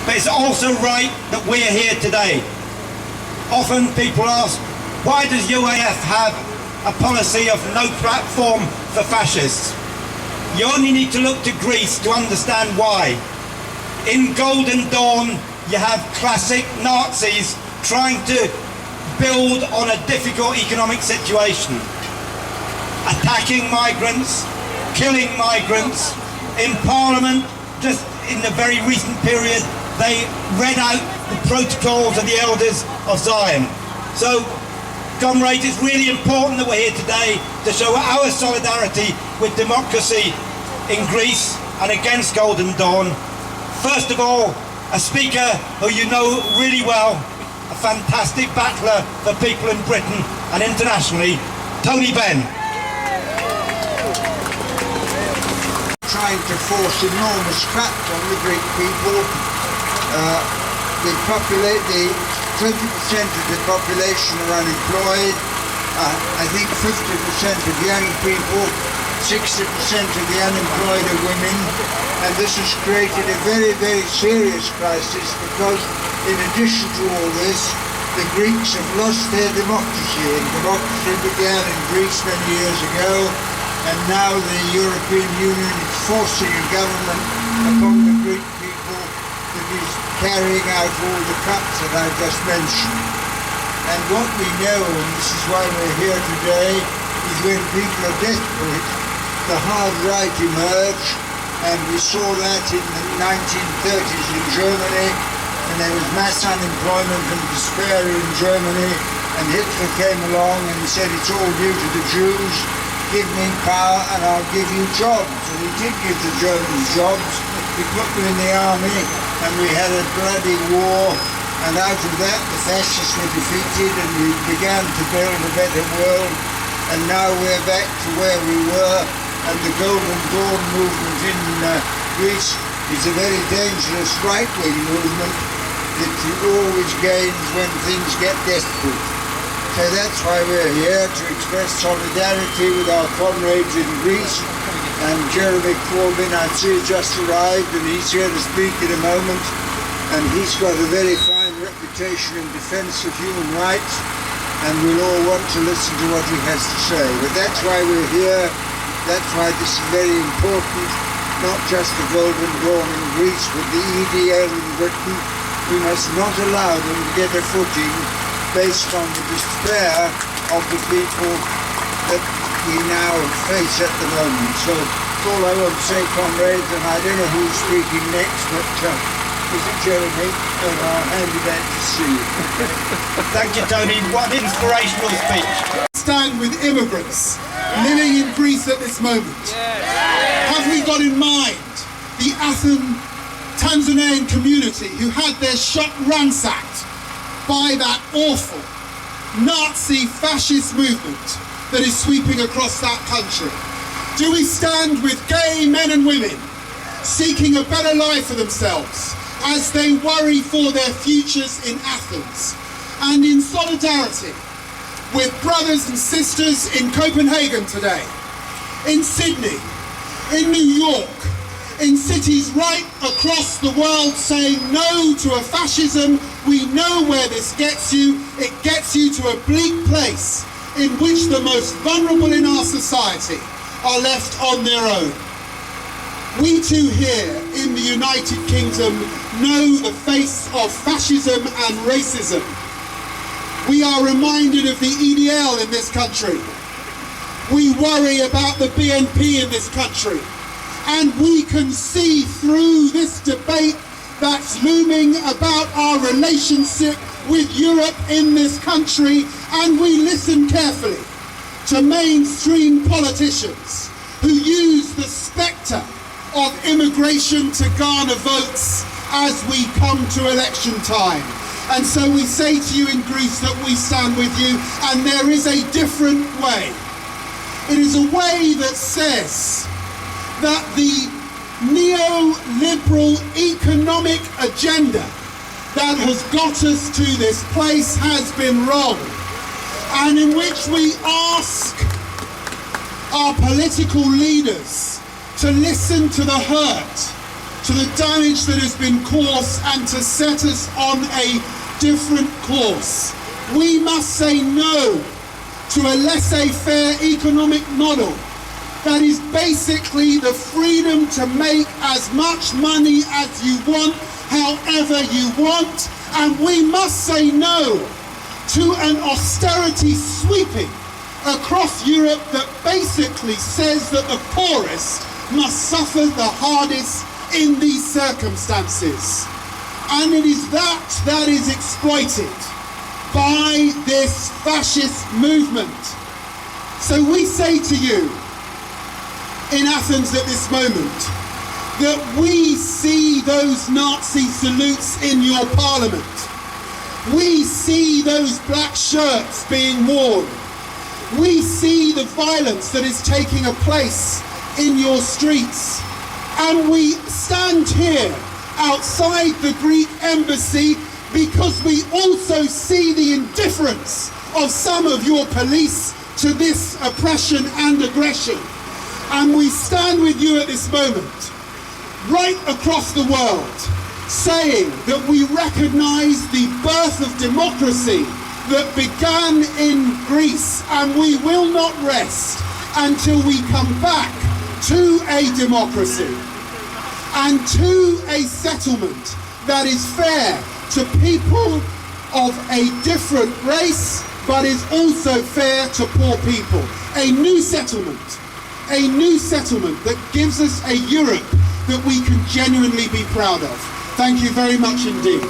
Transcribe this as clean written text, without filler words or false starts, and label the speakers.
Speaker 1: But it's also right that we're here today. Often people ask, why does UAF have a policy of no platform for fascists? You only need to look to Greece to understand why. In Golden Dawn, you have classic Nazis trying to build on a difficult economic situation, attacking migrants, killing migrants. In Parliament, just in the very recent period, they read out the protocols of the elders of Zion. So, comrades, it's really important that we're here today to show our solidarity with democracy in Greece and against Golden Dawn. First of all, a speaker who you know really well, a fantastic battler for people in Britain and internationally, Tony Benn.
Speaker 2: Trying to force enormous cuts on the Greek people. The 20% of the population are unemployed. I think 50% of young people, 60% of the unemployed are women, and this has created a very, very serious crisis because in addition to all this, the Greeks have lost their democracy, and democracy began in Greece many years ago, and now the European Union is forcing a government upon the Greek people that is carrying out all the cuts that I've just mentioned. And what we know, and this is why we're here today, is when people are desperate, the hard right emerge, and we saw that in the 1930s in Germany, and there was mass unemployment and despair in Germany, and Hitler came along and he said, it's all due to the Jews, give me power and I'll give you jobs. And he did give the Germans jobs, he put them in the army, and we had a bloody war, and out of that the fascists were defeated and we began to build a better world, and now we're back to where we were, and the Golden Dawn movement in Greece is a very dangerous right-wing movement that always gains when things get desperate. So that's why we're here, to express solidarity with our comrades in Greece. And Jeremy Corbyn, I see, has just arrived, and he's here to speak in a moment, and he's got a very fine reputation in defence of human rights, and we'll all want to listen to what he has to say. But that's why we're here, that's why this is very important, not just the Golden Dawn in Greece, but the EDL in Britain. We must not allow them to get a footing based on the despair of the people that we now face at the moment. So that's all I want to say, comrades, and I don't know who's speaking next, but is it Jeremy? And I'll hand you back to see you.
Speaker 1: Thank you, Tony. What an inspirational speech.
Speaker 3: Stand with immigrants living in Greece at this moment. Have we got in mind the Tanzanian community who had their shop ransacked by that awful Nazi fascist movement that is sweeping across that country? Do we stand with gay men and women seeking a better life for themselves as they worry for their futures in Athens, and in solidarity with brothers and sisters in Copenhagen today, in Sydney, in New York, in cities right across the world, saying no to a fascism? We know where this gets you. It gets you to a bleak place in which the most vulnerable in our society are left on their own. We too here in the United Kingdom know the face of fascism and racism. We are reminded of the EDL in this country. We worry about the BNP in this country. And we can see through this debate that's looming about our relationship with Europe in this country, and we listen carefully to mainstream politicians who use the spectre of immigration to garner votes as we come to election time. And so we say to you in Greece that we stand with you, and there is a different way. It is a way that says that the neoliberal economic agenda that has got us to this place has been wrong, and in which we ask our political leaders to listen to the hurt to the damage that has been caused and to set us on a different course. We must say no to a laissez-faire economic model that is basically the freedom to make as much money as you want, however you want, and we must say no to an austerity sweeping across Europe that basically says that the poorest must suffer the hardest in these circumstances. And it is that is exploited by this fascist movement. So we say to you in Athens at this moment that we see those Nazi salutes in your parliament. We see those black shirts being worn. We see the violence that is taking place in your streets. And we stand here outside the Greek embassy because we also see the indifference of some of your police to this oppression and aggression. And we stand with you at this moment, right across the world, saying that we recognize the birth of democracy that began in Greece, and we will not rest until we come back to a democracy and to a settlement that is fair to people of a different race, but is also fair to poor people. A new settlement that gives us a Europe that we can genuinely be proud of. Thank you very much indeed.